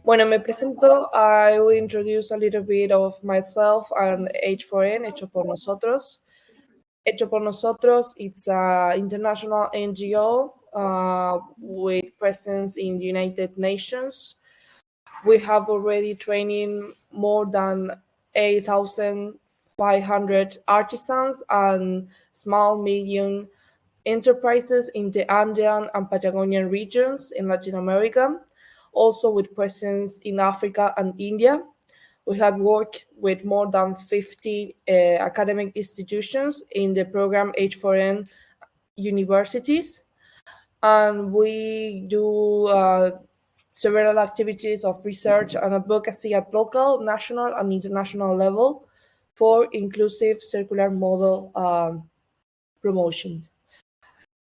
Bueno, me presento. I will introduce a little bit of myself and H4N, Hecho por Nosotros. Hecho por Nosotros, it's an international NGO with presence in the United Nations. We have already training more than 8,500 artisans and small, medium enterprises in the Andean and Patagonian regions in Latin America, also with presence in Africa and India. We have worked with more than 50 academic institutions in the program H4N universities, and we do several activities of research and advocacy at local, national, and international level for inclusive circular model promotion.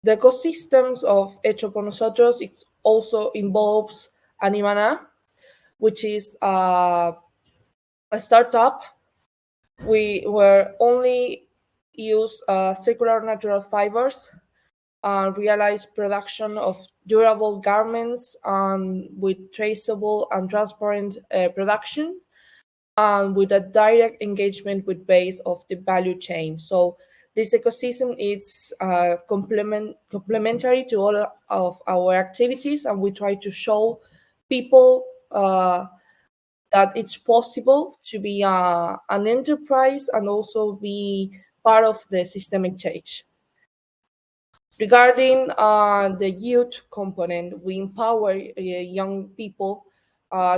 The ecosystems of Hecho por Nosotros, it also involves Animana, which is a startup. We were only use circular natural fibers and realize production of durable garments with traceable and transparent production, and with a direct engagement with base of the value chain. So this ecosystem is complementary to all of our activities, and we try to show people that it's possible to be an enterprise and also be part of the systemic change. Regarding the youth component, we empower young people,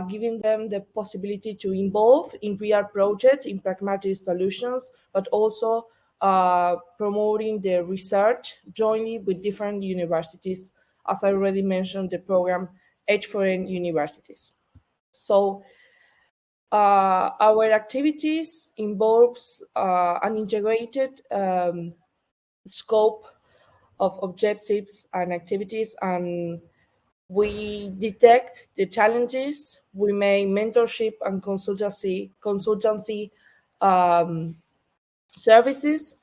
giving them the possibility to involve in real projects, in pragmatic solutions, but also promoting the research jointly with different universities. As I already mentioned, the program H4N universities. So our activities involves an integrated scope of objectives and activities, and we detect the challenges. We make mentorship and consultancy services,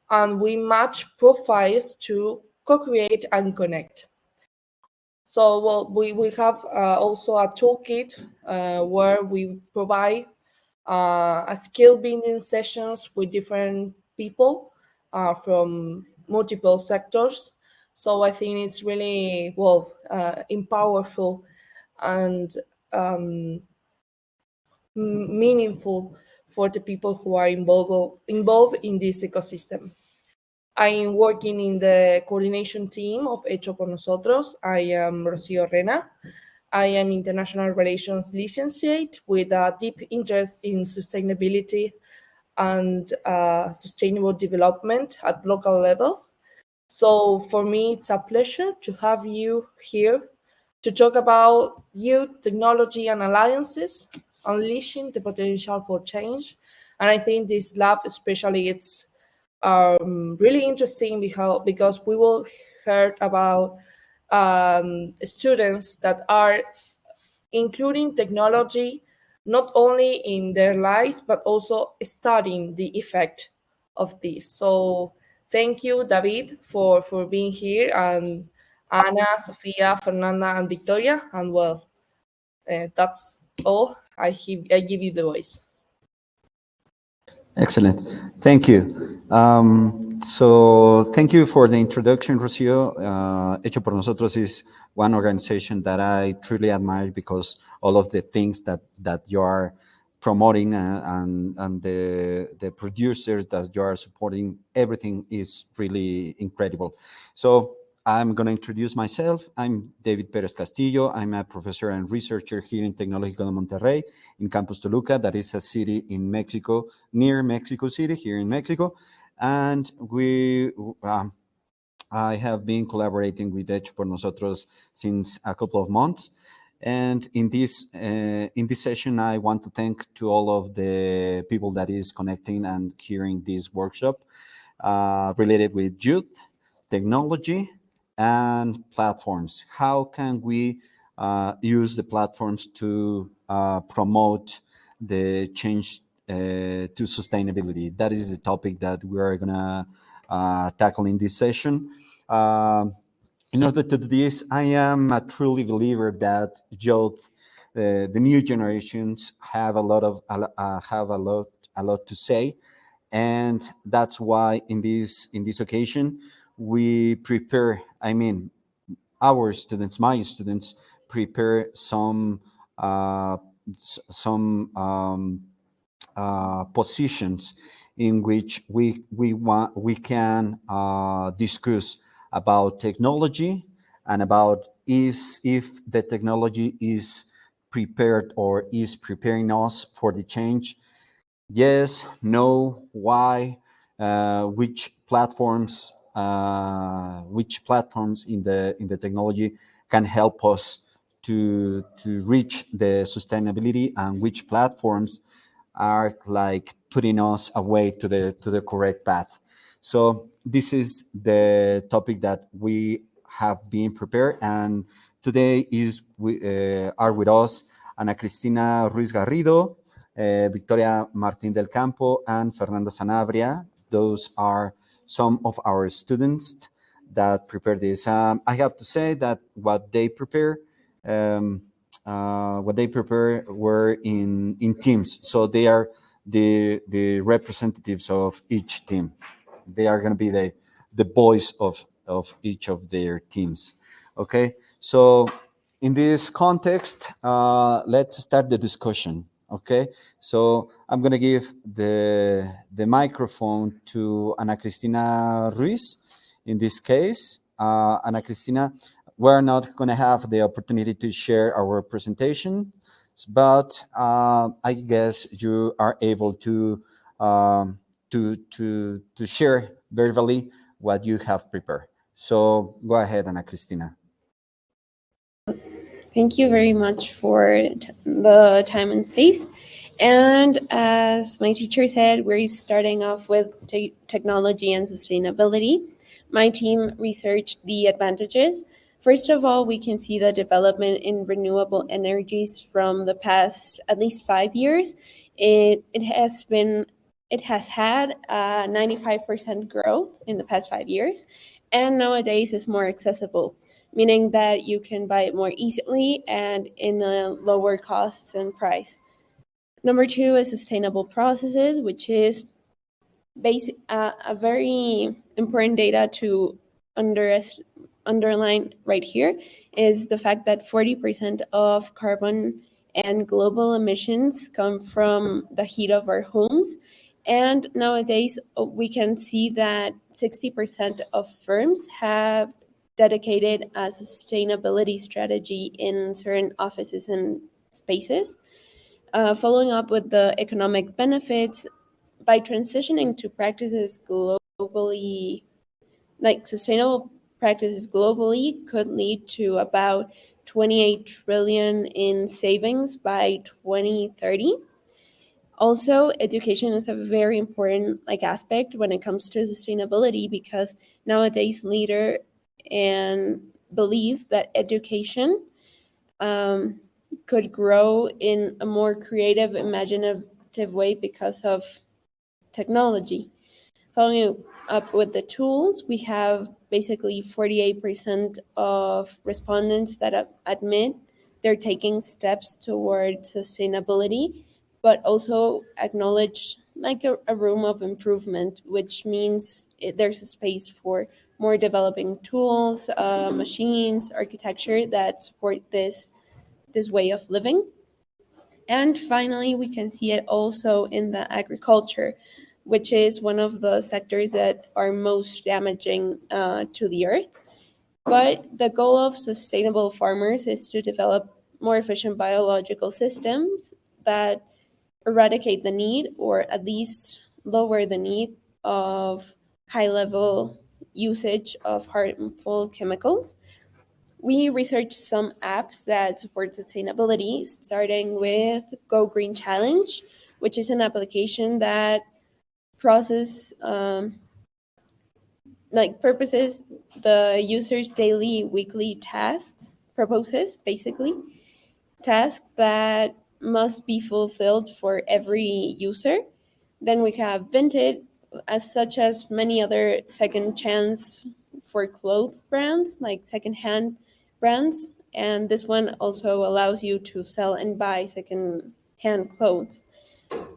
and we match profiles to co-create and connect. So we have also a toolkit where we provide a skill building sessions with different people from multiple sectors. So I think it's really powerful and meaningful for the people who are involved in this ecosystem. I am working in the coordination team of Hecho por Nosotros. I am Rocío Rena. I am International Relations Licentiate with a deep interest in sustainability and sustainable development at local level. So for me, it's a pleasure to have you here to talk about youth, technology, and alliances, unleashing the potential for change. And I think this lab especially, it's really interesting because we will hear about students that are including technology not only in their lives, but also studying the effect of this. So thank you, David, for being here, and Ana, Sofia, Fernanda, and Victoria. And that's all. I give you the voice. Excellent. Thank you. So thank you for the introduction, Rocio. Hecho por Nosotros is one organization that I truly admire because all of the things that you are promoting and the producers that you are supporting, everything is really incredible. So I'm going to introduce myself. I'm David Perez-Castillo. I'm a professor and researcher here in Tecnológico de Monterrey in Campus Toluca. That is a city in Mexico, near Mexico City, here in Mexico. And I have been collaborating with Hecho por Nosotros since a couple of months. And in this session, I want to thank to all of the people that is connecting and hearing this workshop related with youth, technology, and platforms. How can we use the platforms to promote the change to sustainability? That is the topic that we are going to tackle in this session. In order to do this, I am a truly believer that youth the new generations have a lot to say, and that's why in this occasion we prepare. I mean, our students, my students, prepare uh, some positions in which we can discuss about technology and about is if the technology is prepared or is preparing us for the change. Yes, no, why, which platforms in the technology can help us to reach the sustainability, and which platforms are like putting us away to the correct path. So this is the topic that we have been prepared, and today are with us Ana Cristina Ruiz Garrido, Victoria Martín del Campo, and Fernanda Sanabria. Those are some of our students that prepare this. I have to say that um, what they prepare were in teams. So they are the representatives of each team. They are going to be the voice of each of their teams. Okay, so in this context, let's start the discussion. Okay, so I'm going to give the microphone to Ana Cristina Ruiz. In this case, Ana Cristina, we're not going to have the opportunity to share our presentation, but I guess you are able to share verbally what you have prepared. So go ahead, Ana Cristina. Thank you very much for the time and space. And as my teacher said, we're starting off with technology and sustainability. My team researched the advantages. First of all, we can see the development in renewable energies from the past at least 5 years. It has had a 95% growth in the past 5 years, and nowadays is more accessible, meaning that you can buy it more easily and in a lower cost and price. Number two is sustainable processes, which is a very important data to underline right here, is the fact that 40% of carbon and global emissions come from the heat of our homes. And nowadays, we can see that 60% of firms have dedicated a sustainability strategy in certain offices and spaces. Following up with the economic benefits, by transitioning to practices globally, like sustainable practices globally, could lead to about 28 trillion in savings by 2030. Also, education is a very important aspect when it comes to sustainability, because nowadays leader and believe that education could grow in a more creative, imaginative way because of technology. Following up with the tools, we have basically 48% of respondents that admit they're taking steps toward sustainability, but also acknowledge a room of improvement, which means there's a space for more developing tools, machines, architecture that support this way of living. And finally, we can see it also in the agriculture, which is one of the sectors that are most damaging to the earth. But the goal of sustainable farmers is to develop more efficient biological systems that eradicate the need, or at least lower the need, of high level usage of harmful chemicals. We researched some apps that support sustainability, starting with Go Green Challenge, which is an application that process purposes the user's daily, weekly tasks, proposes basically tasks that must be fulfilled for every user. Then we have Vinted, as such as many other second chance for clothes brands, like secondhand brands, And this one also allows you to sell and buy second-hand clothes.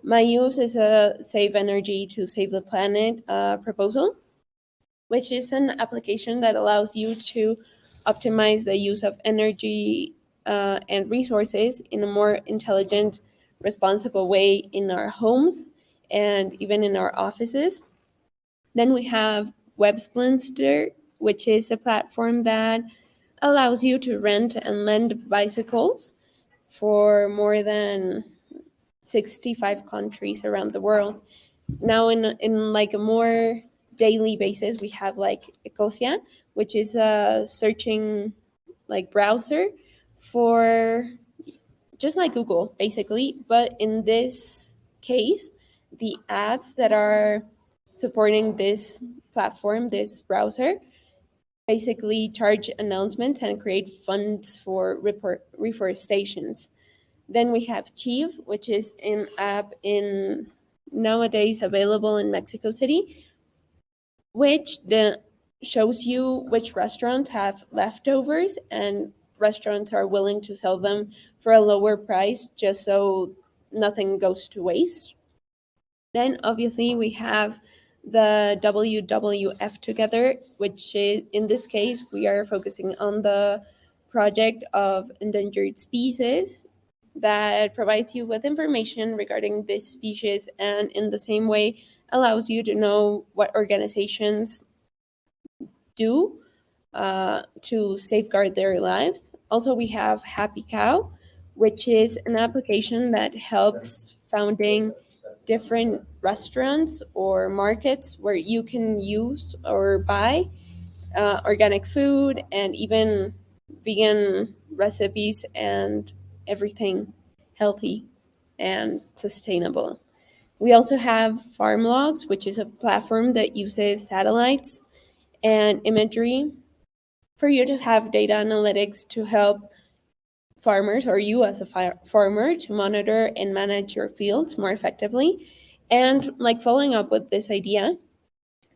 My use is a Save Energy to Save the Planet proposal, which is an application that allows you to optimize the use of energy and resources in a more intelligent, responsible way in our homes and even in our offices. Then we have WebSplinter, which is a platform that allows you to rent and lend bicycles for more than 65 countries around the world. Now, in like a more daily basis, we have like Ecosia, which is a searching like browser for just like Google, basically. But in this case, the ads that are supporting this platform, this browser, basically charge announcements and create funds for reforestations. Then we have Chief, which is an app in nowadays available in Mexico City, which shows you which restaurants have leftovers and restaurants are willing to sell them for a lower price just so nothing goes to waste. Then obviously we have the WWF Together, which is, in this case, we are focusing on the project of endangered species that provides you with information regarding this species and in the same way allows you to know what organizations do to safeguard their lives. Also, we have Happy Cow, which is an application that helps founding different restaurants or markets where you can use or buy organic food and even vegan recipes and everything healthy and sustainable. We also have Farm Logs, which is a platform that uses satellites and imagery for you to have data analytics to help farmers or you as a farmer to monitor and manage your fields more effectively. And like following up with this idea,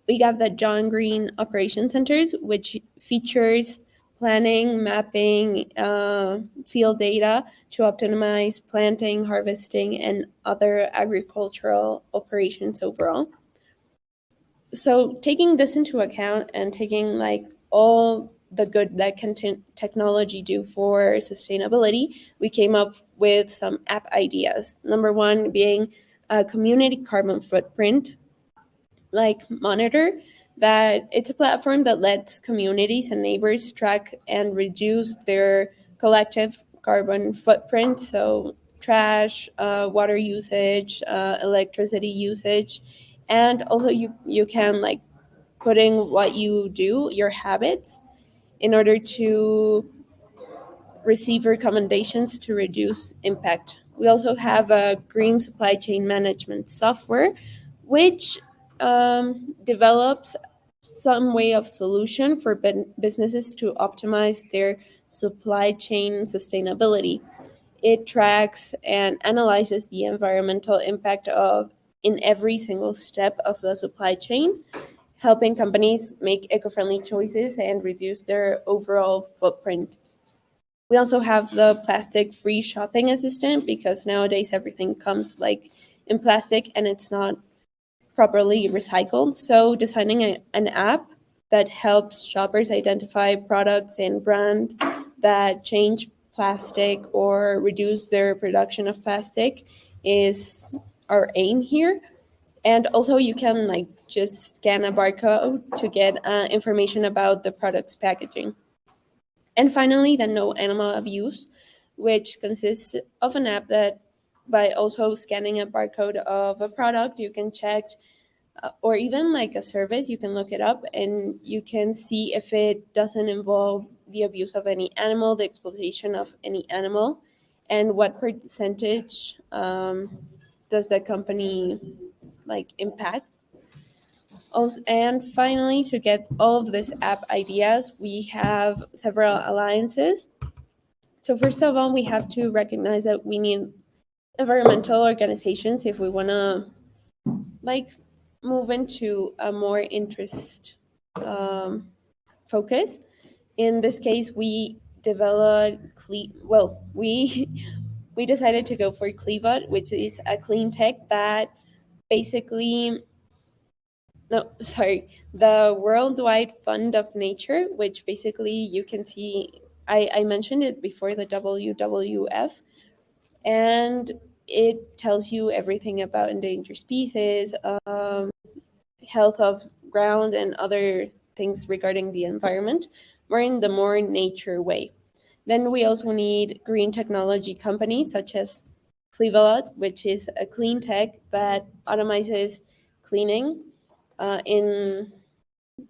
we got the John Green Operation Centers, which features planning, mapping, field data to optimize planting, harvesting, and other agricultural operations overall. So taking this into account and taking like all the good that can technology do for sustainability, we came up with some app ideas. Number one being a community carbon footprint, like Monitor, that it's a platform that lets communities and neighbors track and reduce their collective carbon footprint. So trash, water usage, electricity usage, and also you can like put in what you do, your habits, in order to receive recommendations to reduce impact. We also have a green supply chain management software, which develops some way of solution for businesses to optimize their supply chain sustainability. It tracks and analyzes the environmental impact of in every single step of the supply chain, helping companies make eco-friendly choices and reduce their overall footprint. We also have the plastic-free shopping assistant because nowadays everything comes like in plastic and it's not properly recycled. So designing an app that helps shoppers identify products and brands that change plastic or reduce their production of plastic is our aim here. And also you can like just scan a barcode to get information about the product's packaging. And finally, the no animal abuse, which consists of an app that by also scanning a barcode of a product, you can check, or even like a service, you can look it up and you can see if it doesn't involve the abuse of any animal, the exploitation of any animal, and what percentage does the company like impact. Also, and finally, to get all of these app ideas, we have several alliances. So first of all, we have to recognize that we need environmental organizations if we want to like move into a more interest focus. In this case, we developed we decided to go for Cleavot, which is a clean tech that basically no, sorry, the Worldwide Fund of Nature, which basically you can see, I mentioned it before, the WWF, and it tells you everything about endangered species, health of ground, and other things regarding the environment, more in the more nature way. Then we also need green technology companies such as Cleavalot, which is a clean tech that automizes cleaning in,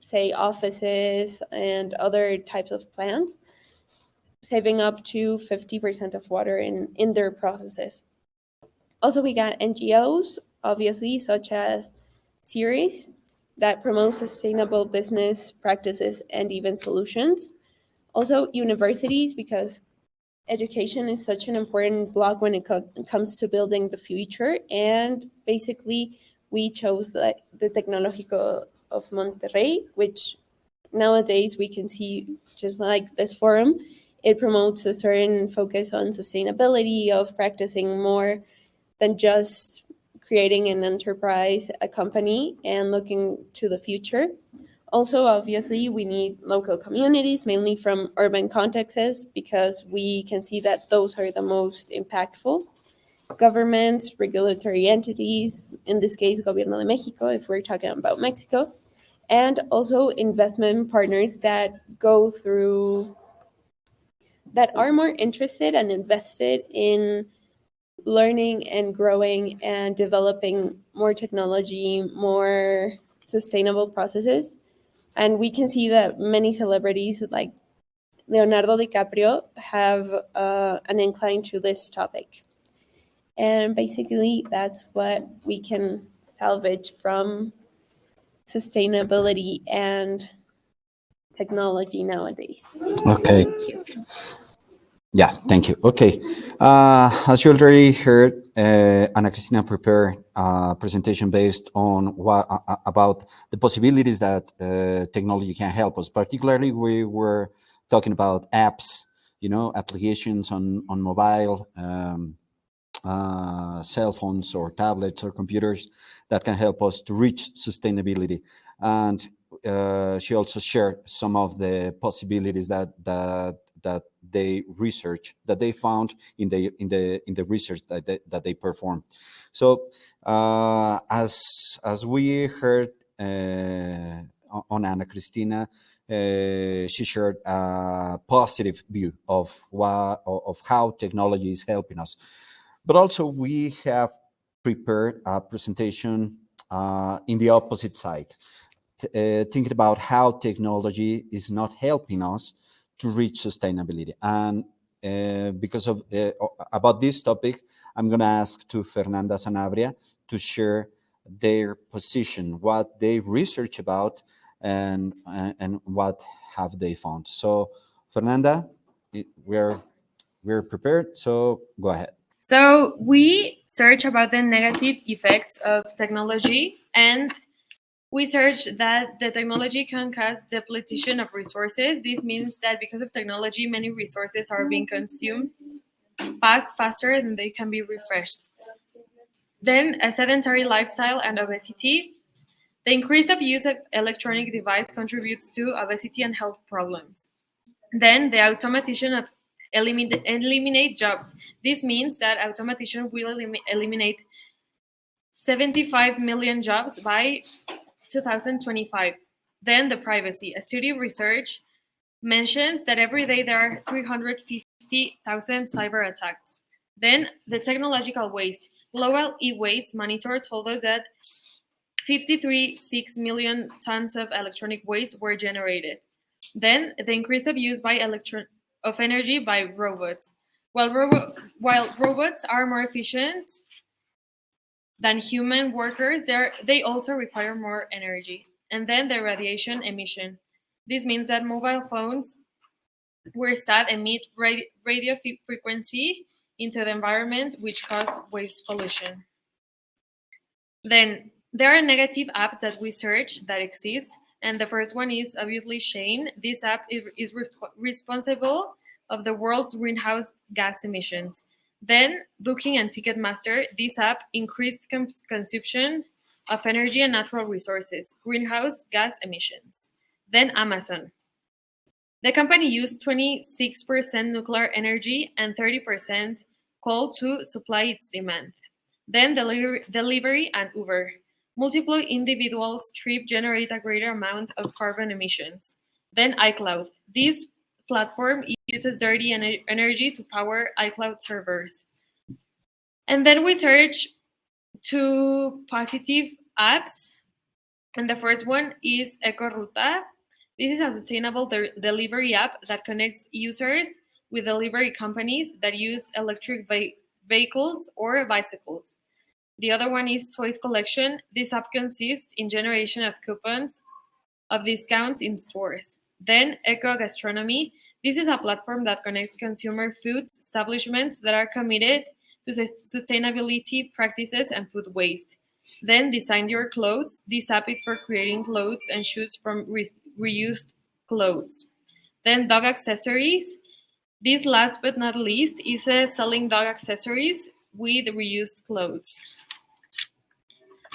say, offices and other types of plants, saving up to 50% of water in their processes. Also, we got NGOs, obviously, such as Ceres, that promote sustainable business practices and even solutions. Also, universities, because education is such an important block when it comes to building the future. And basically, we chose the Tecnológico of Monterrey, which nowadays we can see just like this forum. It promotes a certain focus on sustainability, of practicing more than just creating an enterprise, a company, and looking to the future. Also, obviously, we need local communities, mainly from urban contexts, because we can see that those are the most impactful. Governments, regulatory entities, in this case, Gobierno de Mexico, if we're talking about Mexico, and also investment partners that go through, that are more interested and invested in learning and growing and developing more technology, more sustainable processes. And we can see that many celebrities like Leonardo DiCaprio have an incline to this topic. And basically, that's what we can salvage from sustainability and technology nowadays. Okay. Thank you. Yeah, thank you. Okay. As you already heard, Ana Cristina prepared a presentation based on about the possibilities that technology can help us. Particularly, we were talking about apps, applications on mobile, cell phones or tablets or computers that can help us to reach sustainability. And she also shared some of the possibilities that they found in the research that they performed. So as we heard on Ana Cristina, she shared a positive view of how technology is helping us. But also we have prepared a presentation in the opposite side, thinking about how technology is not helping us to reach sustainability. And because of about this topic, I'm going to ask to Fernanda Sanabria to share their position, what they research about, and what have they found. So, Fernanda, we're prepared. So go ahead. So we search about the negative effects of technology, and we search that the technology can cause depletion of resources. This means that because of technology, many resources are being consumed faster than they can be refreshed. Then a sedentary lifestyle and obesity. The increase of use of electronic device contributes to obesity and health problems. Then the automation of eliminate jobs. This means that automation will eliminate 75 million jobs by 2025. Then the privacy. A study research mentions that every day there are 350,000 cyber attacks. Then the technological waste. Global e-waste monitor told us that 53.6 million tons of electronic waste were generated. Then the increase of use of energy by robots. While robots are more efficient than human workers, they also require more energy. And then the radiation emission. This means that mobile phones were start emit radio frequency into the environment, which cause waste pollution. Then there are negative apps that we search that exist, and the first one is obviously Shane. This app is responsible of the world's greenhouse gas emissions. Then Booking and Ticketmaster, this app increased consumption of energy and natural resources, greenhouse gas emissions. Then Amazon. The company used 26% nuclear energy and 30% coal to supply its demand. Then delivery and Uber. Multiple individuals' trip generate a greater amount of carbon emissions. Then iCloud. This platform uses dirty energy to power iCloud servers. And then we search two positive apps. And the first one is EcoRuta. This is a sustainable delivery app that connects users with delivery companies that use electric vehicles or bicycles. The other one is Toys Collection. This app consists in generation of coupons of discounts in stores. Then Eco Gastronomy. This is a platform that connects consumer foods establishments that are committed to sustainability practices and food waste. Then Design Your Clothes. This app is for creating clothes and shoes from reused clothes. Then Dog Accessories. This last but not least is selling dog accessories with reused clothes.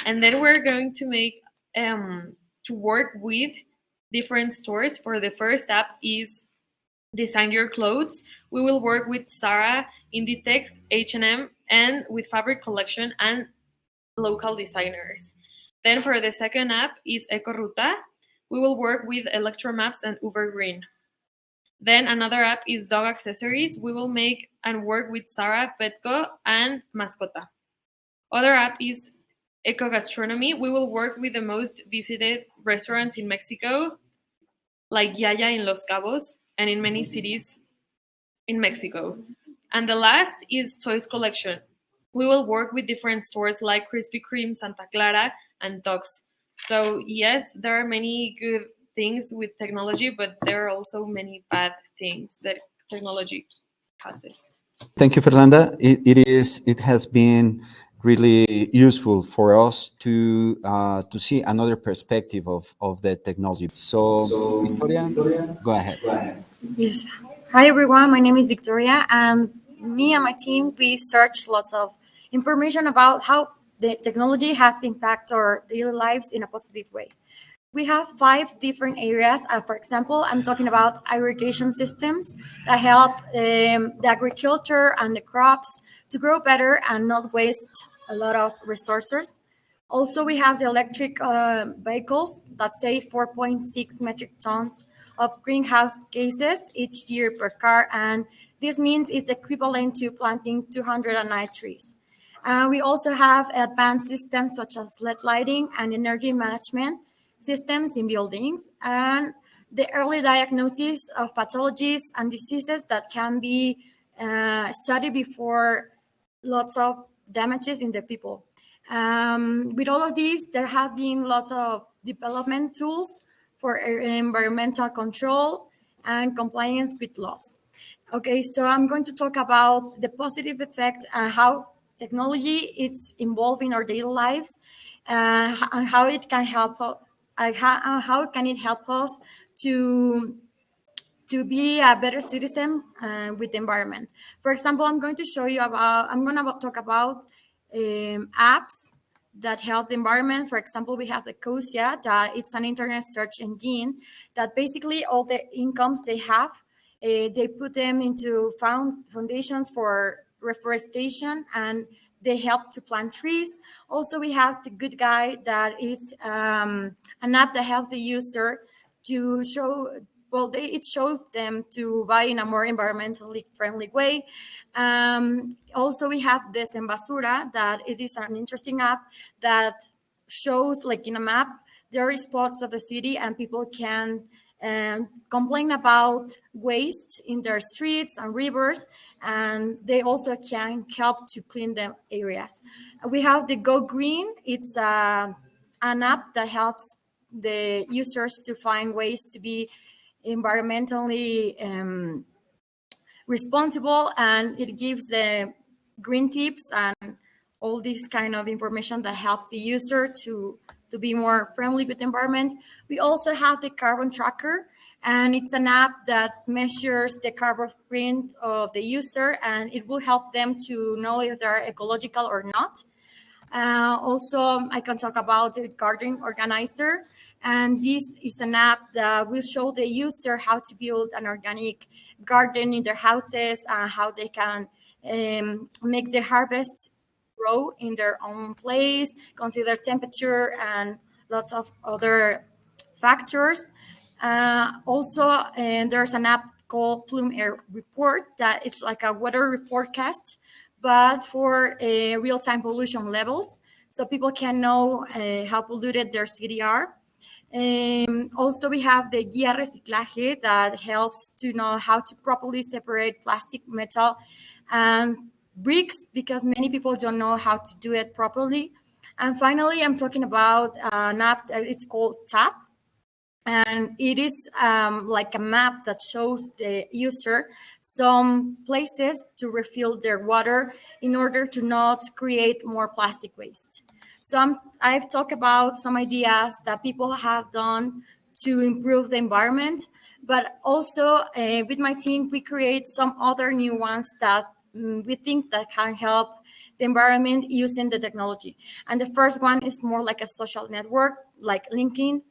And then we're going to make to work with different stores. For the first app is Design Your Clothes. We will work with Zara, Inditex, H&M, and with Fabric Collection and local designers. Then for the second app is EcoRuta. We will work with Electromaps and Uber Green. Then another app is Dog Accessories. We will make and work with Zara, Petco, and Mascota. Other app is Eco Gastronomy. We will work with the most visited restaurants in Mexico, like Yaya in Los Cabos, and in many cities in Mexico. And the last is Toys Collection. We will work with different stores like Krispy Kreme, Santa Clara, and Docs. So yes, there are many good things with technology, but there are also many bad things that technology causes. Thank you, Fernanda. It has been really useful for us to see another perspective of the technology. So, Victoria, go ahead. Yes. Hi, everyone. My name is Victoria, and me and my team, we search lots of information about how the technology has impacted our daily lives in a positive way. We have 5 different areas. For example, I'm talking about irrigation systems that help the agriculture and the crops to grow better and not waste a lot of resources. Also, we have the electric vehicles that save 4.6 metric tons of greenhouse gases each year per car, and this means it's equivalent to planting 209 trees. We also have advanced systems such as LED lighting and energy management systems in buildings, and the early diagnosis of pathologies and diseases that can be studied before lots of damages in the people. With all of these, there have been lots of development tools for environmental control and compliance with laws. Okay, so I'm going to talk about the positive effect and how technology is involved in our daily lives, and how it can help. How can it help us to be a better citizen with the environment? For example, I'm going to talk about apps that help the environment. For example, we have the Cosia, that it's an internet search engine that basically all the incomes they have, they put them into foundations for reforestation, and they help to plant trees. Also, we have the Good Guy, that is an app that helps the user to show, it shows them to buy in a more environmentally friendly way. Also, we have Desembasura, that it is an interesting app that shows, like in a map, there are spots of the city and people can complain about waste in their streets and rivers, and they also can help to clean the areas. We have the Go Green. It's an app that helps the users to find ways to be environmentally responsible, and it gives the green tips and all this kind of information that helps the user to be more friendly with the environment. We also have the Carbon Tracker. And it's an app that measures the carbon footprint of the user, and it will help them to know if they're ecological or not. Also, I can talk about the garden organizer, and this is an app that will show the user how to build an organic garden in their houses, how they can make the harvest grow in their own place, consider temperature and lots of other factors. Also, and there's an app called Plume Air Report that it's like a weather forecast, but for real-time pollution levels, so people can know how polluted their city are. Also, we have the Guía Reciclaje that helps to know how to properly separate plastic, metal, and bricks, because many people don't know how to do it properly. And finally, I'm talking about an app that it's called Tap. And it is like a map that shows the user some places to refill their water in order to not create more plastic waste. So I've talked about some ideas that people have done to improve the environment, but also with my team, we create some other new ones that we think that can help the environment using the technology. And the first one is more like a social network, like LinkedIn.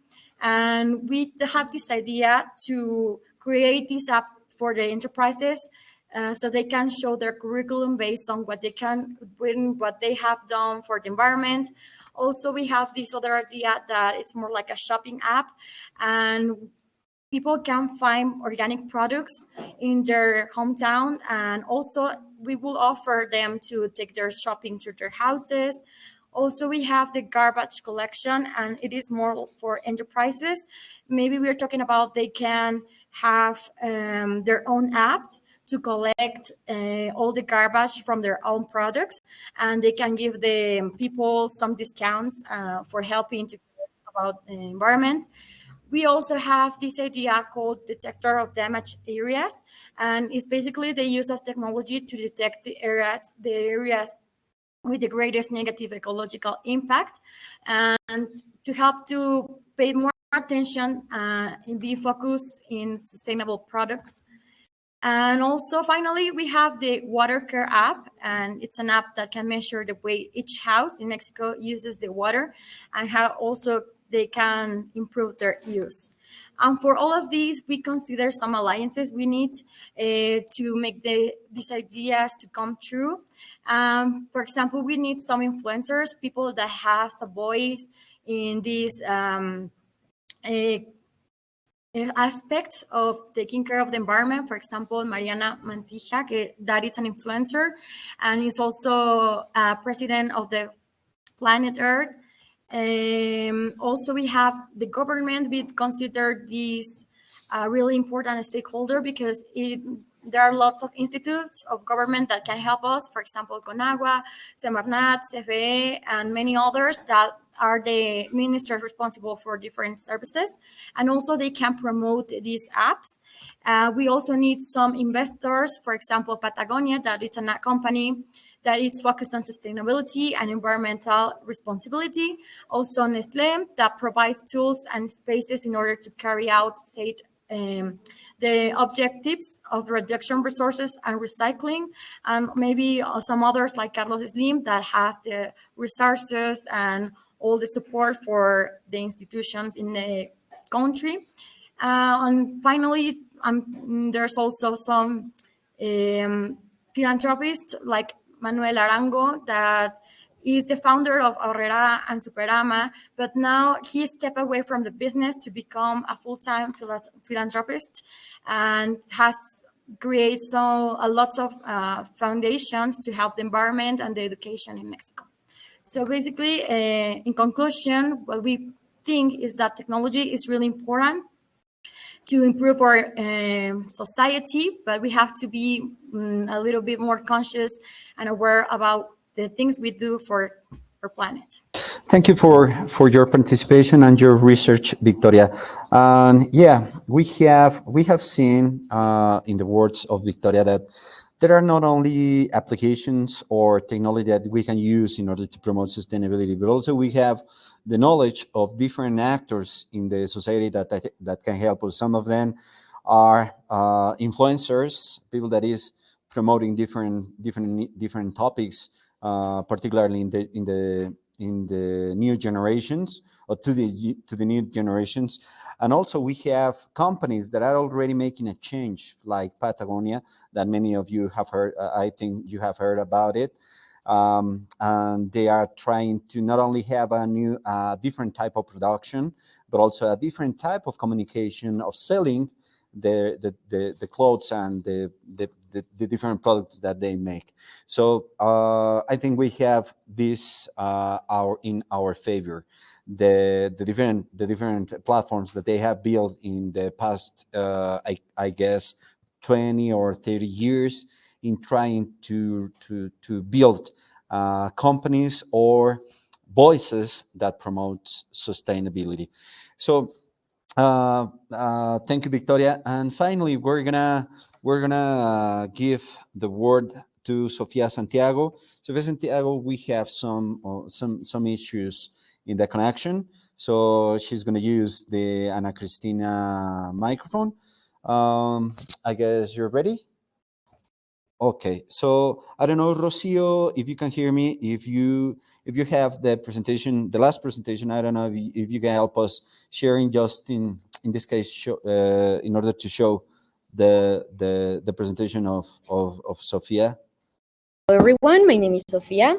And we have this idea to create this app for the enterprises so they can show their curriculum based on what they have done for the environment. Also, we have this other idea that it's more like a shopping app, and people can find organic products in their hometown. And also, we will offer them to take their shopping to their houses. Also, we have the garbage collection, and it is more for enterprises. Maybe we're talking about they can have their own app to collect all the garbage from their own products, and they can give the people some discounts for helping to care about the environment. We also have this idea called detector of damaged areas, and it's basically the use of technology to detect the areas with the greatest negative ecological impact, and to help to pay more attention and be focused in sustainable products. And also, finally, we have the Water Care app, and it's an app that can measure the way each house in Mexico uses the water and how also they can improve their use. And for all of these, we consider some alliances we need to make these ideas to come true. For example, we need some influencers, people that has a voice in this aspect of taking care of the environment. For example, Mariana Mantija, that is an influencer, and is also president of the Planet Earth. Also, we have the government. We consider this a really important stakeholder because there are lots of institutes of government that can help us. For example, CONAGUA, Semarnat, CFE, and many others that are the ministers responsible for different services. And also they can promote these apps. We also need some investors, for example, Patagonia, that it's a company that is focused on sustainability and environmental responsibility. Also Nestlé, that provides tools and spaces in order to carry out, say, the objectives of reduction resources and recycling, and maybe some others like Carlos Slim that has the resources and all the support for the institutions in the country. And finally, there's also some philanthropists like Manuel Arango that is the founder of Aurrera and Superama, but now he stepped away from the business to become a full-time philanthropist and has created a lot of foundations to help the environment and the education in Mexico. So basically, in conclusion, what we think is that technology is really important to improve our society, but we have to be a little bit more conscious and aware about the things we do for our planet. Thank you for your participation and your research, Victoria. Yeah, we have seen in the words of Victoria that there are not only applications or technology that we can use in order to promote sustainability, but also we have the knowledge of different actors in the society that can help us. Some of them are influencers, people that is promoting different topics, particularly in the new generations, or to the new generations. And also we have companies that are already making a change, like Patagonia, that many of you have heard. I think you have heard about it. And they are trying to not only have a new, different type of production, but also a different type of communication of selling the clothes and the different products that they make. So I think we have this in our favor. The different platforms that they have built in the past, I guess 20 or 30 years, in trying to build companies or voices that promote sustainability. So thank you, Victoria. And finally, we're gonna give the word to Sofia Santiago. Sofia Santiago, we have some issues in the connection, so she's gonna use the Ana Cristina microphone. I guess you're ready. Okay, so I don't know, Rocio, if you can hear me, if you have the presentation, the last presentation, I don't know if you can help us sharing just in this case, in order to show the presentation of Sofia. Hello everyone, my name is Sofia,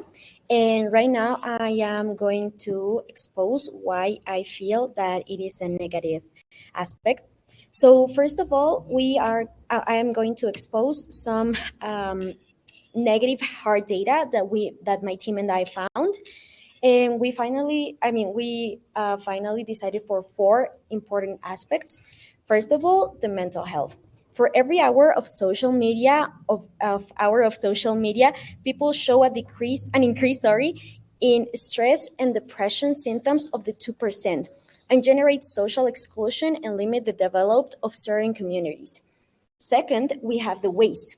and right now I am going to expose why I feel that it is a negative aspect. So first of all, I am going to expose some negative hard data that my team and I found, and we finally decided for 4 important aspects. First of all, the mental health. For every hour of social media, people show an increase, in stress and depression symptoms of the 2%, and generate social exclusion and limit the development of certain communities. Second, we have the waste.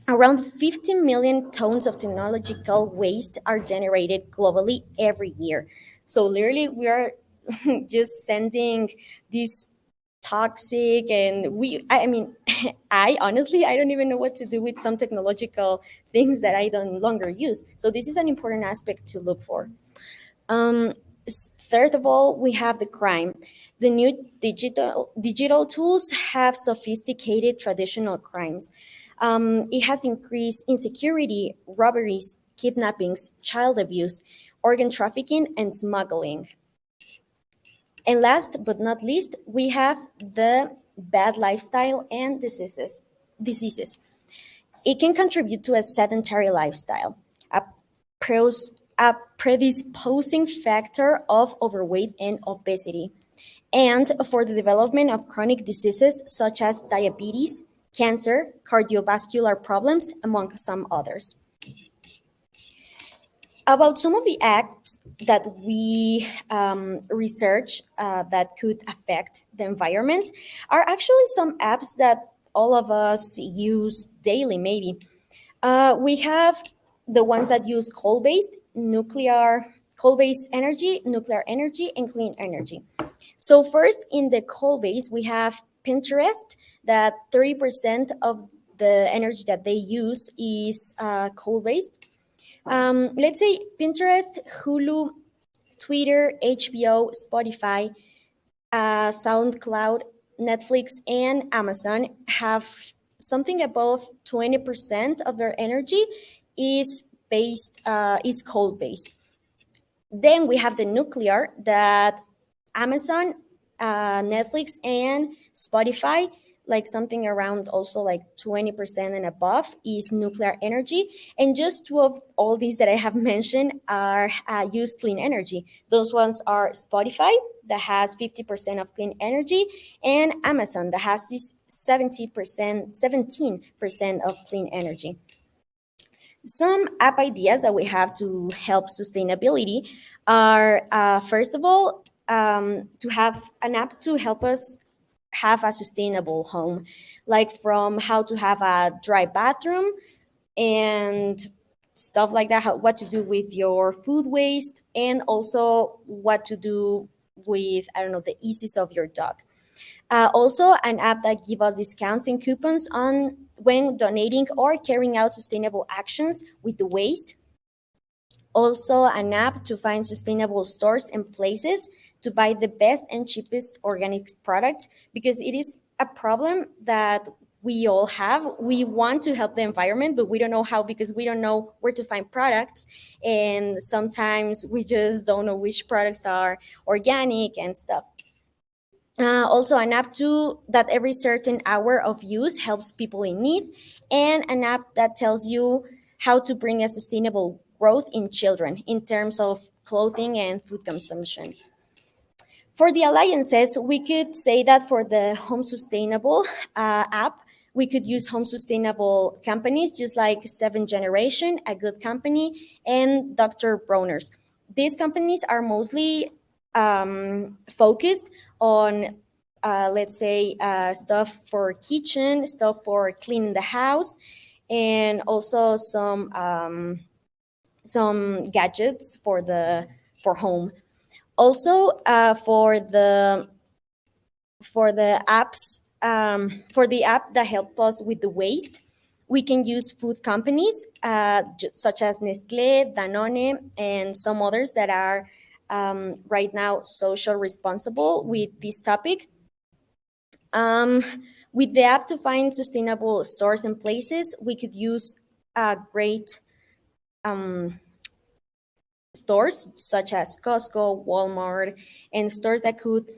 Around 15 million tons of technological waste are generated globally every year. So literally, we are just sending these toxic, and I honestly, I don't even know what to do with some technological things that I don't longer use. So this is an important aspect to look for. Third of all, we have the crime. The new digital tools have sophisticated traditional crimes. It has increased insecurity, robberies, kidnappings, child abuse, organ trafficking, and smuggling. And last but not least, we have the bad lifestyle and diseases. It can contribute to a sedentary lifestyle, a predisposing factor of overweight and obesity, and for the development of chronic diseases such as diabetes, cancer, cardiovascular problems, among some others. About some of the apps that we research that could affect the environment are actually some apps that all of us use daily, maybe. We have the ones that use coal-based energy, nuclear energy, and clean energy. So first, in the coal-based, we have Pinterest, that 30% of the energy that they use is coal-based. Let's say Pinterest, Hulu, Twitter, HBO, Spotify, SoundCloud, Netflix, and Amazon have something above 20% of their energy is coal-based. Then we have the nuclear, that Amazon, Netflix, and Spotify, like something around also like 20% and above is nuclear energy. And just 2 of all these that I have mentioned are use clean energy. Those ones are Spotify, that has 50% of clean energy, and Amazon, that has this 17% of clean energy. Some app ideas that we have to help sustainability are, first of all, to have an app to help us have a sustainable home, like from how to have a dry bathroom and stuff like that, what to do with your food waste, and also what to do with, I don't know, the eases of your dog. Also, an app that gives us discounts and coupons on when donating or carrying out sustainable actions with the waste. Also, an app to find sustainable stores and places to buy the best and cheapest organic products, because it is a problem that we all have. We want to help the environment, but we don't know how, because we don't know where to find products. And sometimes we just don't know which products are organic and stuff. Also, an app too that every certain hour of use helps people in need, and an app that tells you how to bring a sustainable growth in children in terms of clothing and food consumption. For the alliances, we could say that for the Home Sustainable app, we could use home sustainable companies just like Seven Generation, A Good Company, and Dr. Bronner's. These companies are mostly focused on, let's say, stuff for kitchen, stuff for cleaning the house, and also some gadgets for home. Also, for the apps, for the app that help us with the waste, we can use food companies such as Nestlé, Danone, and some others that are right now social responsible with this topic. With the app to find sustainable stores and places, we could use great stores such as Costco, Walmart, and stores that could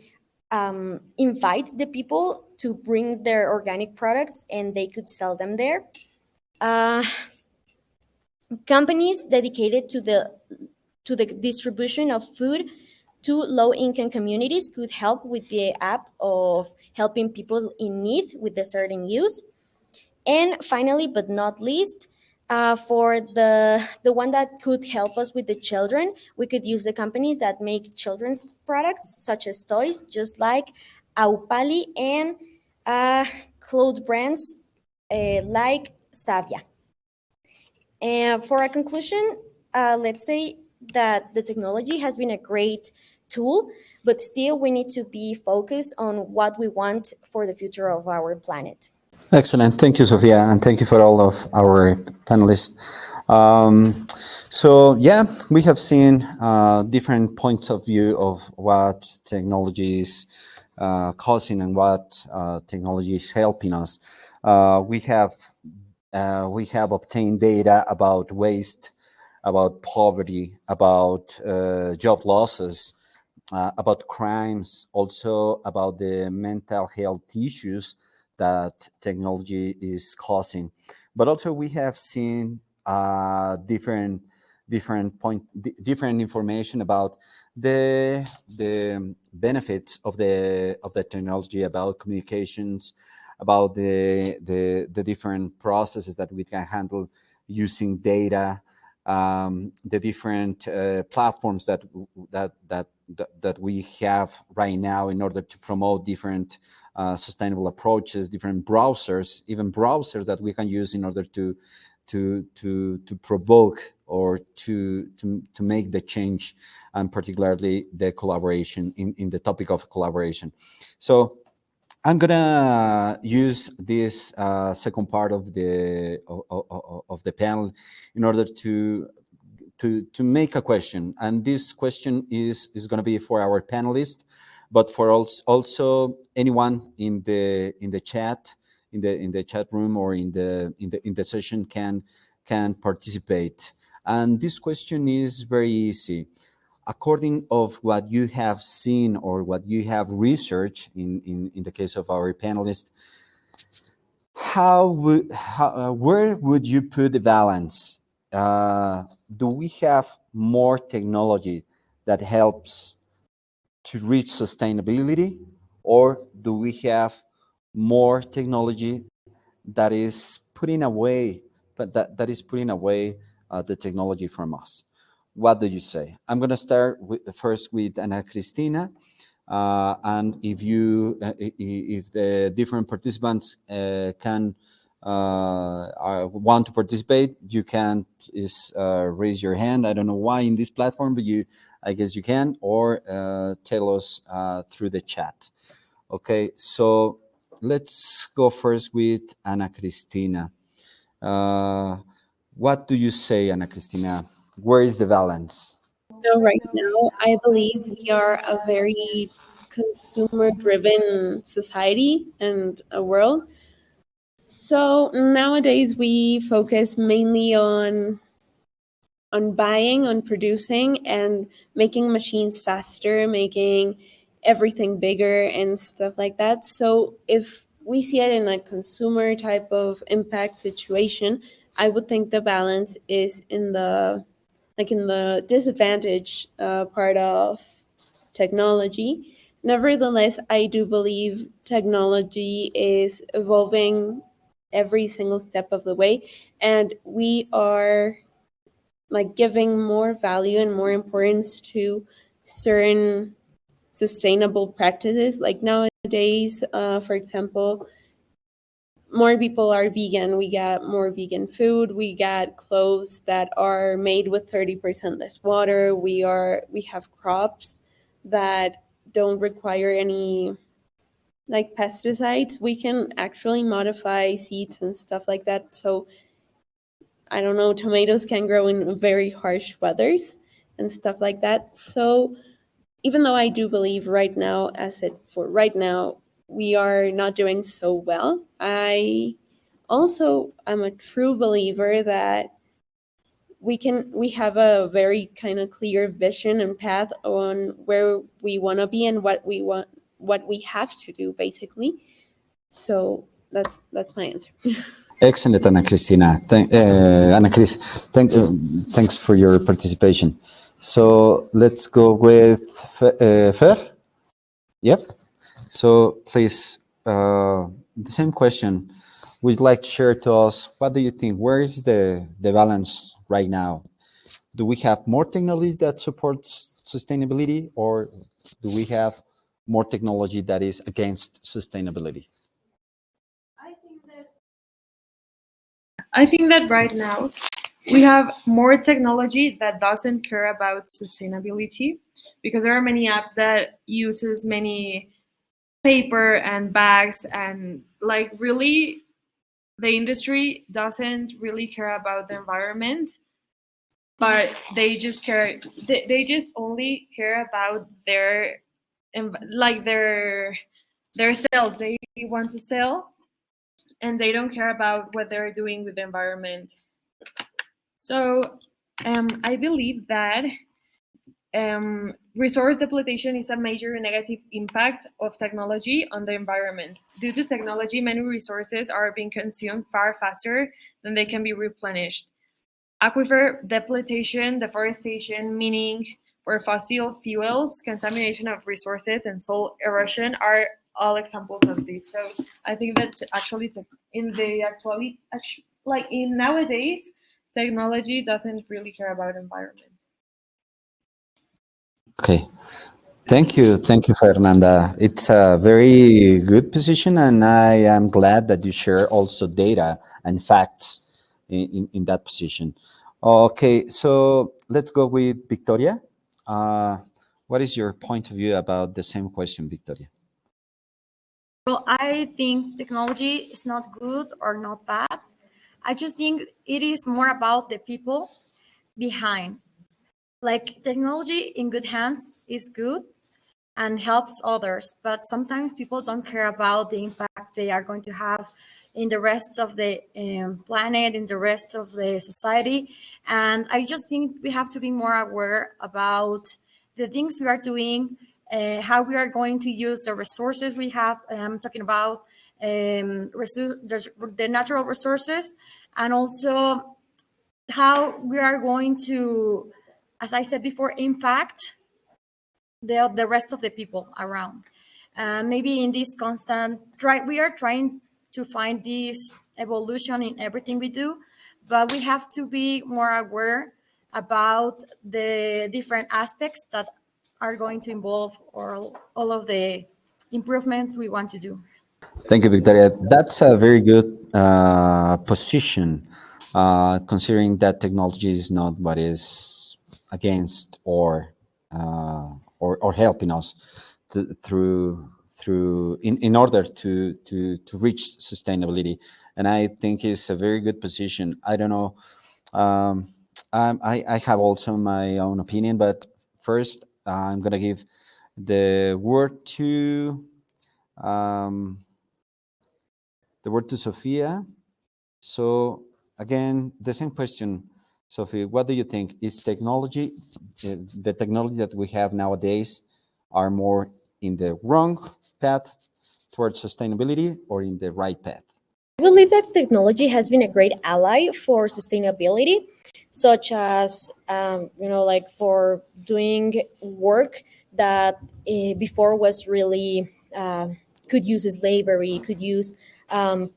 invite the people to bring their organic products and they could sell them there. Companies dedicated to the distribution of food to low-income communities could help with the app of helping people in need with the certain use. And finally, but not least, for the one that could help us with the children, we could use the companies that make children's products, such as toys, just like Aupali, and clothes brands like Savia. And for a conclusion, let's say that the technology has been a great tool, but still we need to be focused on what we want for the future of our planet. Excellent. Thank you, Sofia, and thank you for all of our panelists. So, yeah, we have seen different points of view of what technology is causing and what technology is helping us. We have obtained data about waste, about poverty, about job losses, about crimes, also about the mental health issues that technology is causing. But also we have seen different information about the benefits of the technology, about communications, about the different processes that we can handle using data, the different platforms that we have right now in order to promote different sustainable approaches, different browsers, even browsers that we can use in order to provoke or to make the change, and particularly the collaboration in the topic of collaboration. So I'm gonna use this second part of the panel in order to make a question, and this question is going to be for our panelists, but for also anyone in the chat, in the chat room, or in the session can participate. And this question is very easy. According of what you have seen or what you have researched in the case of our panelists, where would you put the balance? Do we have more technology that helps to reach sustainability, or do we have more technology that is putting away, that is putting away the technology from us? What do you say? I'm going to start first with Ana Cristina, and if the different participants can want to participate, you can please raise your hand. I don't know why in this platform, but I guess you can, or tell us through the chat. Okay, so let's go first with Ana Cristina. What do you say, Ana Cristina? Where is the balance? So right now, I believe we are a very consumer-driven society and a world. So nowadays we focus mainly on buying, on producing, and making machines faster, making everything bigger and stuff like that. So if we see it in a consumer type of impact situation, I would think the balance is in the disadvantage part of technology. Nevertheless, I do believe technology is evolving every single step of the way, and we are like giving more value and more importance to certain sustainable practices. Like nowadays, for example, more people are vegan. We got more vegan food. We got clothes that are made with 30% less water. We have crops that don't require any like pesticides. We can actually modify seeds and stuff like that. So I don't know, tomatoes can grow in very harsh weathers and stuff like that. So even though I do believe right now, we are not doing so well, I also am a true believer that we have a very kind of clear vision and path on where we want to be and what we have to do basically. So that's my answer. Excellent, Ana Cristina. Ana Cris, thanks for your participation. So let's go with Fer. Yep. So please, the same question. Would you like to share to us, what do you think? Where is the balance right now? Do we have more technology that supports sustainability, or do we have more technology that is against sustainability? I think that right now we have more technology that doesn't care about sustainability, because there are many apps that uses many paper and bags, and like really the industry doesn't really care about the environment, but they just only care about their sales. They want to sell, and they don't care about what they're doing with the environment. So I believe that resource depletion is a major negative impact of technology on the environment. Due to technology, many resources are being consumed far faster than they can be replenished. Aquifer depletion, deforestation, mining for fossil fuels, contamination of resources, and soil erosion are all examples of this. So I think that actually in nowadays, technology doesn't really care about environment. Okay. Thank you, Fernanda. It's a very good position, and I am glad that you share also data and facts in that position. Okay, so let's go with Victoria. What is your point of view about the same question, Victoria? Well, I think technology is not good or not bad. I just think it is more about the people behind. Like technology in good hands is good and helps others, but sometimes people don't care about the impact they are going to have in the rest of the planet, in the rest of the society. And I just think we have to be more aware about the things we are doing, how we are going to use the resources we have. I'm talking about the natural resources, and also how we are going to, as I said before, impact the rest of the people around. Maybe in this constant we are trying to find this evolution in everything we do, but we have to be more aware about the different aspects that are going to involve all of the improvements we want to do. Thank you, Victoria. That's a very good position, considering that technology is not what is against or helping us through in order to reach sustainability. And I think it's a very good position. I don't know. Um, I have also my own opinion, but first I'm gonna give the word to um, Sophia. So again, the same question, Sophie. What do you think? Is technology, the technology that we have nowadays, are more in the wrong path towards sustainability or in the right path? I believe that technology has been a great ally for sustainability, such as like for doing work that before was really could use slavery, could use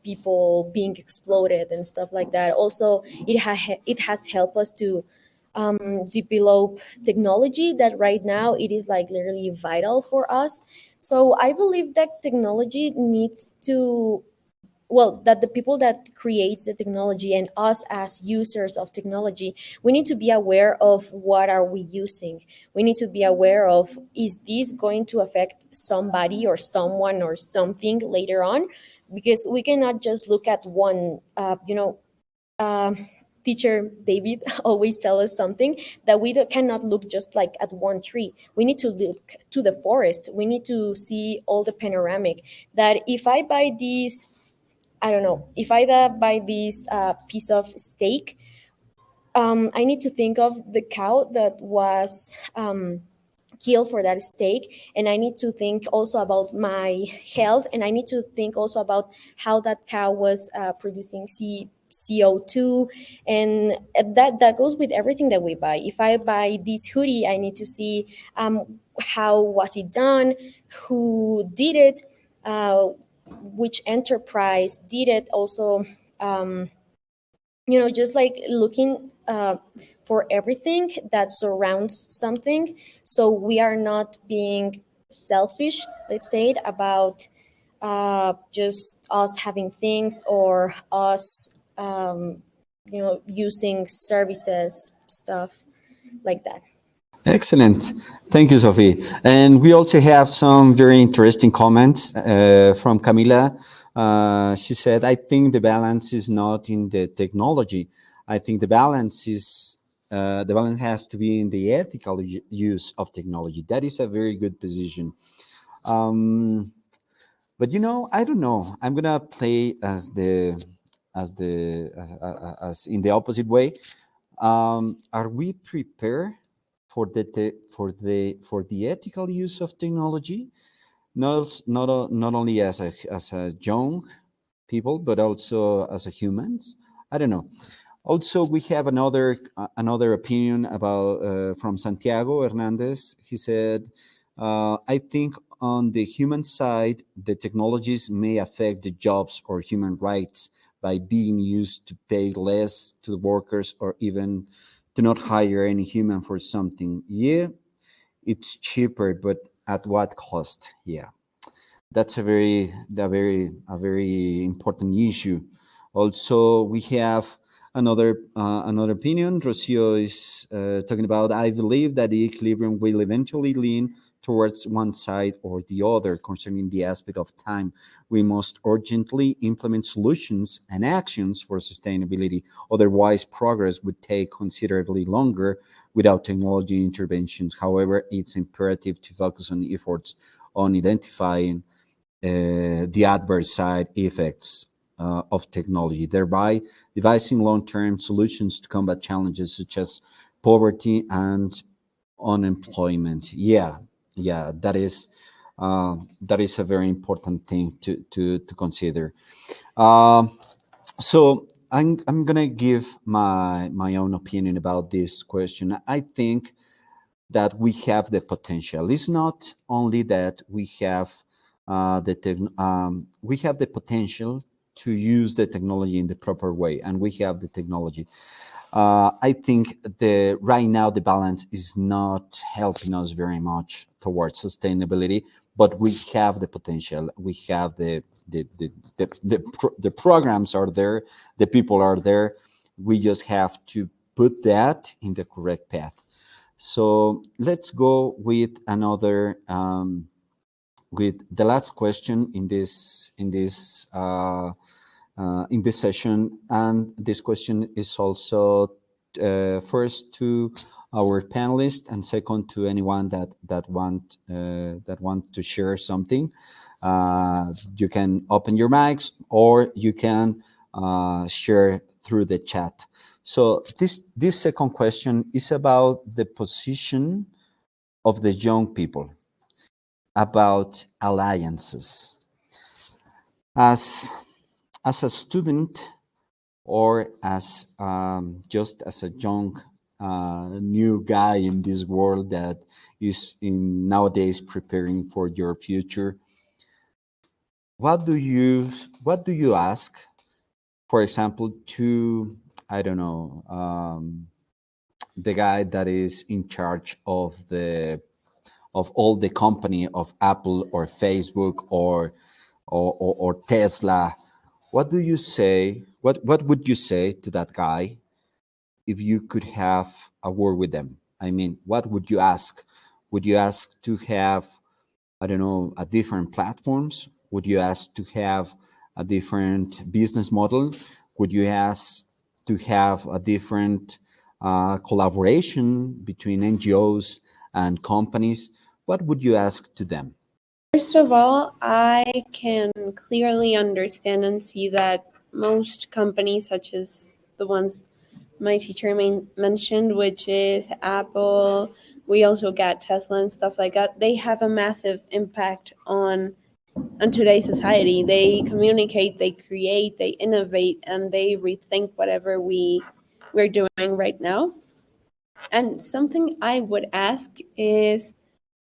people being exploited and stuff like that. Also, it has helped us to develop technology that right now it is like literally vital for us. So I believe that technology needs to, well, that the people that creates the technology and us as users of technology, we need to be aware of what are we using. We need to be aware of, is this going to affect somebody or someone or something later on? Because we cannot just look at one um, teacher David always tell us something, that we cannot look just like at one tree. We need to look to the forest. We need to see all the panoramic. That if I buy these, I don't know, if I buy this piece of steak, I need to think of the cow that was killed for that steak, and I need to think also about my health, and I need to think also about how that cow was producing CO2, and that goes with everything that we buy. If I buy this hoodie, I need to see how was it done, who did it, which enterprise did it. Also, um, just like looking for everything that surrounds something, so we are not being selfish, let's say it, about just us having things or us using services, stuff like that. Excellent. Thank you, Sophie. And we also have some very interesting comments from Camila. She said, I think the balance is not in the technology. I think the balance has to be in the ethical use of technology. That is a very good position. Um, but I don't know. I'm gonna play as in the opposite way. Are we prepared for the ethical use of technology? Not only as a young people, but also as a humans. I don't know. Also, we have another opinion about from Santiago Hernandez. He said, "I think on the human side, the technologies may affect the jobs or human rights by being used to pay less to the workers or even to not hire any human for something. Yeah, it's cheaper, but at what cost? Yeah, that's a very important issue. Also, we have another opinion. Rocio is talking about. I believe that the equilibrium will eventually lean towards one side or the other concerning the aspect of time. We must urgently implement solutions and actions for sustainability. Otherwise, progress would take considerably longer without technology interventions. However, it's imperative to focus on efforts on identifying the adverse side effects of technology, thereby devising long-term solutions to combat challenges such as poverty and unemployment. Yeah, that is a very important thing to consider. Um, so I'm gonna give my own opinion about this question. I think that we have the potential. It's not only that we have we have the potential to use the technology in the proper way, and we have the technology. I think right now the balance is not helping us very much towards sustainability, but we have the potential. We have the programs are there, the people are there. We just have to put that in the correct path. So let's go with another. With the last question in this session, and this question is also first to our panelists, and second to anyone that want to share something. You can open your mics, or you can share through the chat. So this second question is about the position of the young people, about alliances. As a student, or as just as a young new guy in this world that is nowadays preparing for your future, what do you ask, for example, to, I don't know, the guy that is in charge of all the company of Apple or Facebook or Tesla? What do you say? What would you say to that guy if you could have a word with them? I mean, what would you ask? Would you ask to have, I don't know, a different platforms? Would you ask to have a different business model? Would you ask to have a different collaboration between NGOs and companies? What would you ask to them? First of all, I can clearly understand and see that most companies, such as the ones my teacher mentioned, which is Apple, we also got Tesla and stuff like that, they have a massive impact on today's society. They communicate, they create, they innovate, and they rethink whatever we're doing right now. And something I would ask is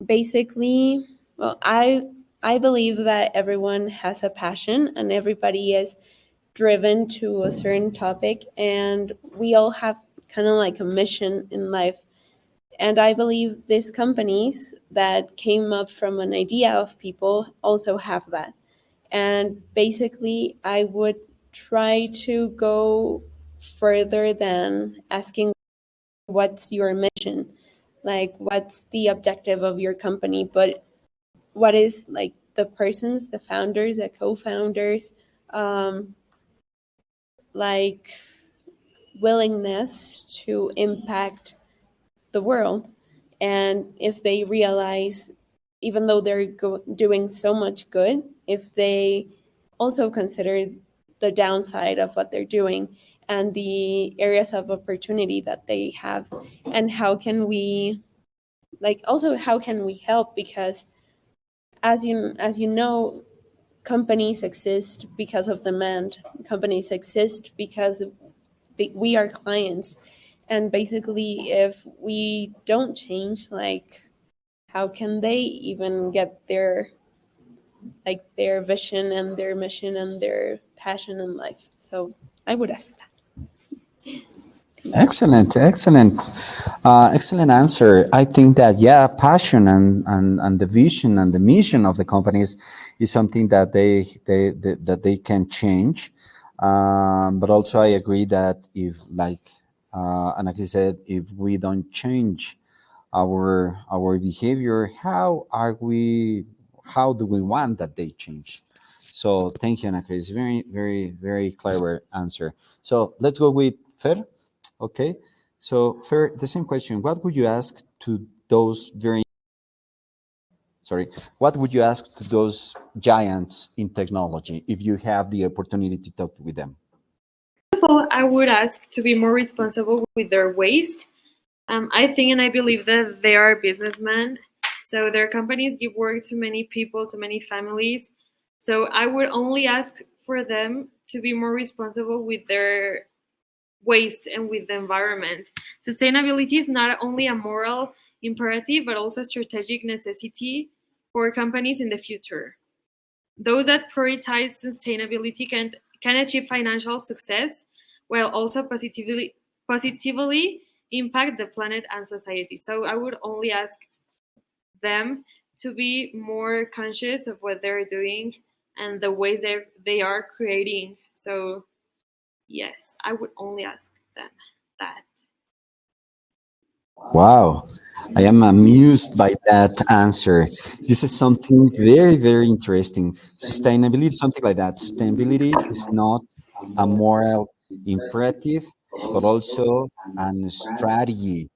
basically, well, I believe that everyone has a passion and everybody is driven to a certain topic, and we all have kind of like a mission in life. And I believe these companies that came up from an idea of people also have that. And basically, I would try to go further than asking what's your mission, like what's the objective of your company, but what is like the persons, the founders, the co-founders, like willingness to impact the world. And if they realize, even though they're doing so much good, if they also consider the downside of what they're doing and the areas of opportunity that they have, and how can we how can we help? Because as you know, companies exist because of demand. Companies exist because we are clients. And basically, if we don't change, like, how can they even get their vision and their mission and their passion in life? So I would ask that. Excellent answer. I think that, yeah, passion and the vision and the mission of the companies is something that they can change. But also I agree that if, like Anaki said, if we don't change our behavior, how do we want that they change? So thank you, Anaki. It's very, very, very clever answer. So let's go with Fer. Okay, so Fer, the same question. What would you ask to those what would you ask to those giants in technology if you have the opportunity to talk with them? First of all, I would ask to be more responsible with their waste. I think and I believe that they are businessmen, so their companies give work to many people, to many families. So I would only ask for them to be more responsible with their waste and with the environment. Sustainability is not only a moral imperative, but also a strategic necessity for companies in the future. Those that prioritize sustainability can achieve financial success while also positively impact the planet and society. So I would only ask them to be more conscious of what they're doing and the ways they are creating. So yes, I would only ask them that. Wow, I am amused by that answer. This is something very, very interesting. Sustainability, something like that. Sustainability is not a moral imperative, but also a strategy,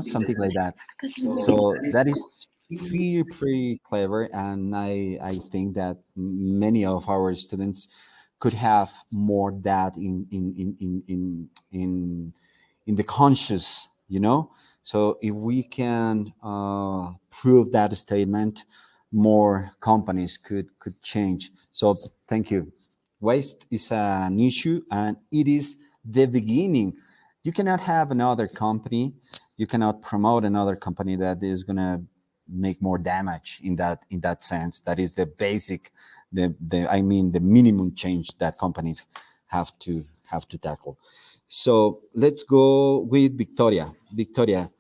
something like that. So that is pretty, pretty clever. And I think that many of our students could have more that in the conscious, so if we can prove that statement, more companies could change. So thank you. Waste is an issue, and it is the beginning. You cannot have another company, you cannot promote another company that is going to make more damage in that sense. That is the basic, the minimum change that companies have to tackle. So let's go with Victoria. Victoria,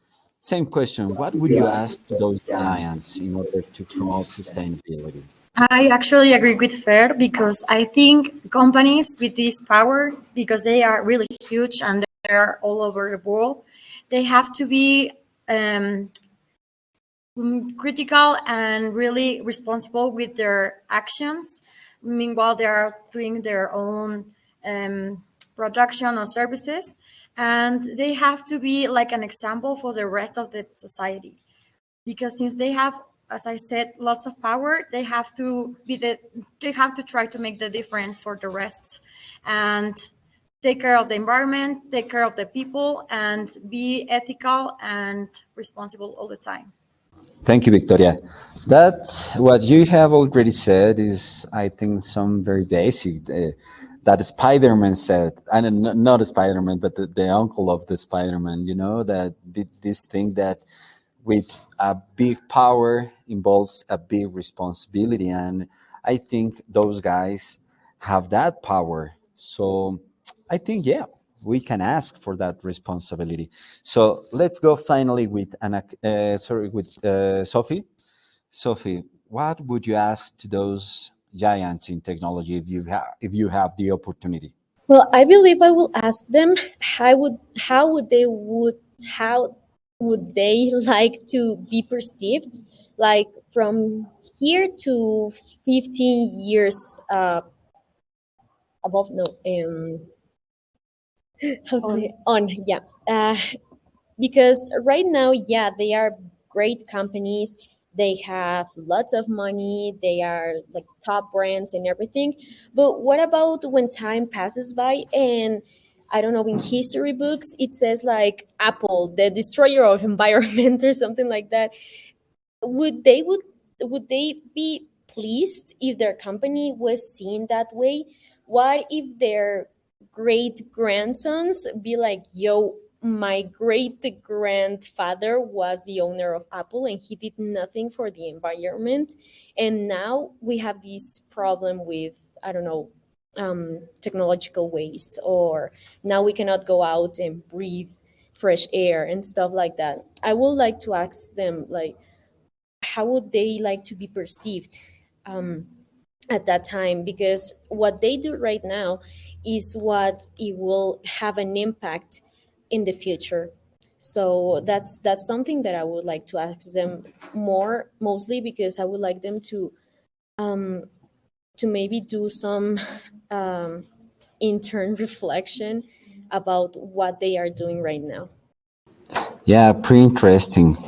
same question. What would you ask to those giants in order to promote sustainability? I actually agree with Fer because I think companies with this power, because they are really huge and they're all over the world, they have to be critical and really responsible with their actions. Meanwhile, they are doing their own production or services, and they have to be like an example for the rest of the society. Because since they have, as I said, lots of power, they have to they have to try to make the difference for the rest, and take care of the environment, take care of the people, and be ethical and responsible all the time. Thank you, Victoria. That what you have already said is, I think, some very basic. That Spider-Man said, and not a Spider-Man, but the uncle of the Spider-Man. That this thing that with a big power involves a big responsibility, and I think those guys have that power. So I think, yeah, we can ask for that responsibility. So let's go finally with Sophie. Sophie, what would you ask to those giants in technology if you have the opportunity? Well, I believe I will ask them how would they like to be perceived, like from here to 15 years above, no, how to say on, yeah. Because right now, yeah, they are great companies. They have lots of money. They are like top brands and everything. But what about when time passes by and I don't know, in history books, it says like Apple, the destroyer of environment or something like that. Would they would would they be pleased if their company was seen that way? What if their great grandsons be like, yo, my great grandfather was the owner of Apple and he did nothing for the environment, and now we have this problem with, I don't know, technological waste, or now we cannot go out and breathe fresh air and stuff like that. I would like to ask them like, how would they like to be perceived um, at that time, because what they do right now is what it will have an impact in the future. So that's something that I would like to ask them more, mostly because I would like them um, to maybe do some um, intern reflection about what they are doing right now. Yeah, pretty interesting.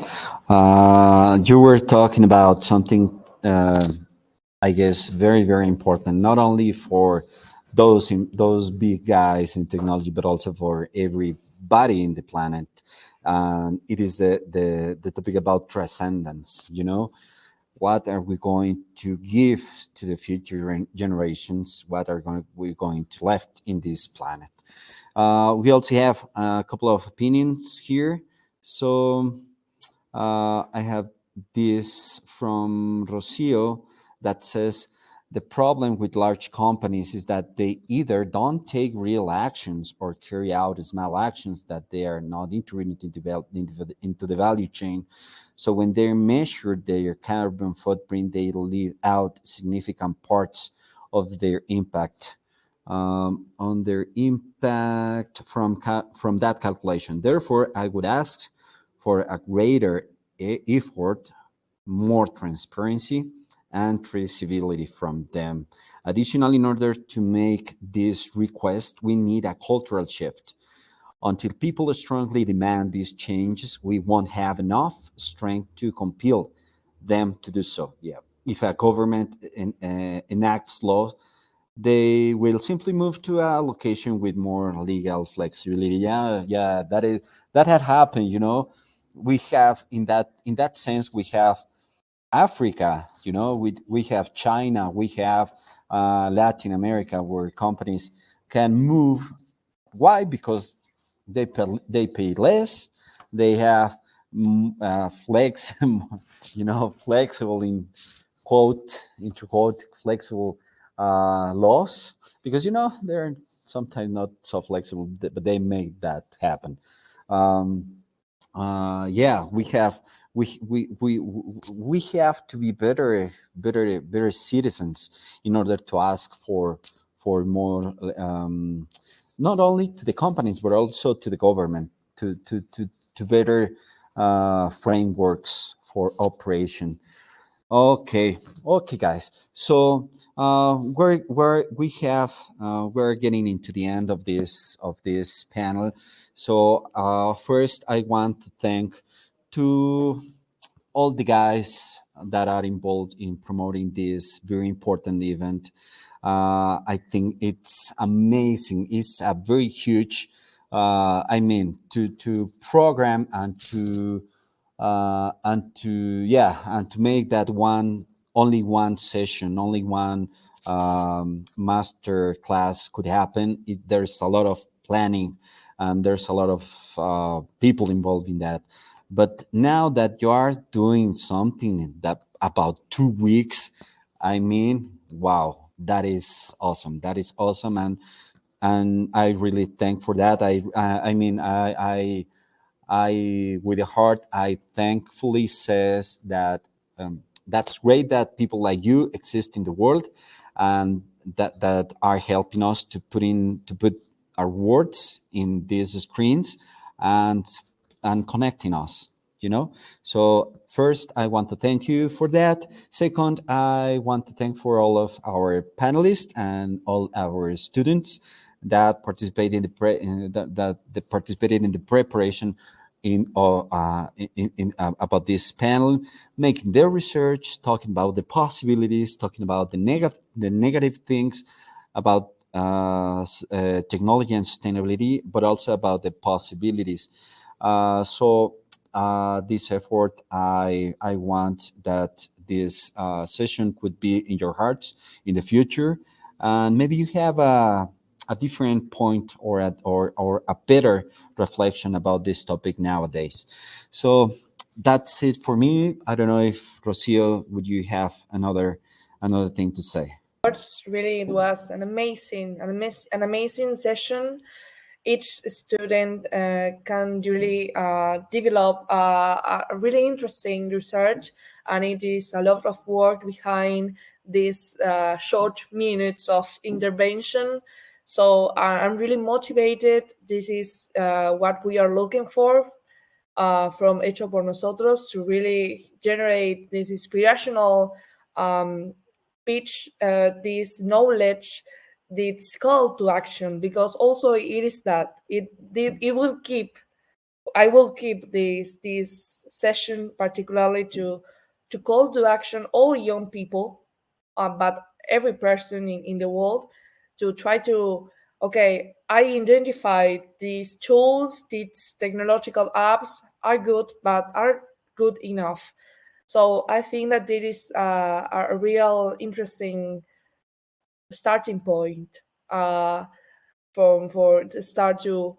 You were talking about something, I guess, very, very important, not only for those big guys in technology, but also for everybody in the planet. And it is the topic about transcendence. What are we going to give to the future generations? What are we going to left in this planet? We also have a couple of opinions here. So I have this from Rocio that says The problem with large companies is that they either don't take real actions or carry out small actions that they are not integrated into the value chain. So when they measure their carbon footprint, they leave out significant parts of their impact on their impact from that calculation. Therefore, I would ask for a greater effort, more transparency, and traceability from them. Additionally, in order to make this request, we need a cultural shift. Until people strongly demand these changes, we won't have enough strength to compel them to do so. Yeah. If a government enacts law, they will simply move to a location with more legal flexibility. Yeah, that had happened. We have in that sense we have Africa. We have China, we have Latin America, where companies can move. Why? Because they pay less. They have flex, flexible into quote flexible laws, because they're sometimes not so flexible, but they make that happen. Yeah, we have to be better citizens in order to ask for more, not only to the companies but also to the government, to better frameworks for operation. Okay, guys. So we're getting into the end of this panel. So first, I want to thank to all the guys that are involved in promoting this very important event. I think it's amazing. It's a very huge. To program and to make that only one session, only one master class could happen. There's a lot of planning, and there's a lot of people involved in that. But now that you are doing something that about 2 weeks, wow, that is awesome. That is awesome, and I really thank for that. I with the heart, I thankfully says that that's great that people like you exist in the world, and that are helping us to put our words in these screens, and connecting us. So first, I want to thank you for that. Second, I want to thank for all of our panelists and all our students that participated that participated in the preparation about this panel, making their research, talking about the possibilities, talking about the negative things about technology and sustainability, but also about the possibilities. This effort, I want that this session could be in your hearts in the future, and maybe you have a different point or a better reflection about this topic nowadays. So that's it for me. I don't know if Rocio, would you have another thing to say? Really, it was an amazing session. Each student can really develop a really interesting research, and it is a lot of work behind these short minutes of intervention. So I'm really motivated. This is what we are looking for from Hecho por Nosotros, to really generate this inspirational pitch, this knowledge, this call to action, because also it is that it will keep. I will keep this session particularly to call to action all young people, but every person in the world, to try to, okay, I identified these tools, these technological apps are good, but are good enough. So I think that this is a real interesting starting point for to start to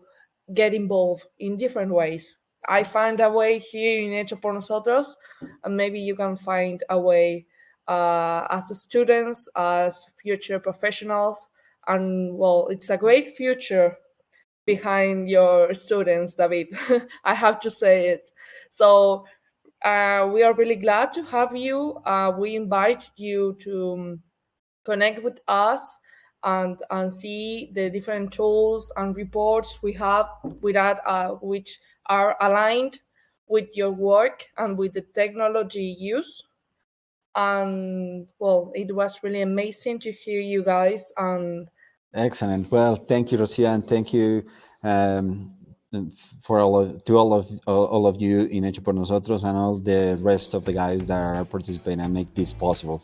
get involved in different ways. I find a way here in Hecho por Nosotros, and maybe you can find a way as students, as future professionals. And well, it's a great future behind your students, David. I have to say it. So we are really glad to have you. We invite you to connect with us and see the different tools and reports we have with that, which are aligned with your work and with the technology use. And well, it was really amazing to hear you guys. And Excellent. Well, thank you, Rosia, and thank you for all of you in Hecho por Nosotros and all the rest of the guys that are participating and make this possible.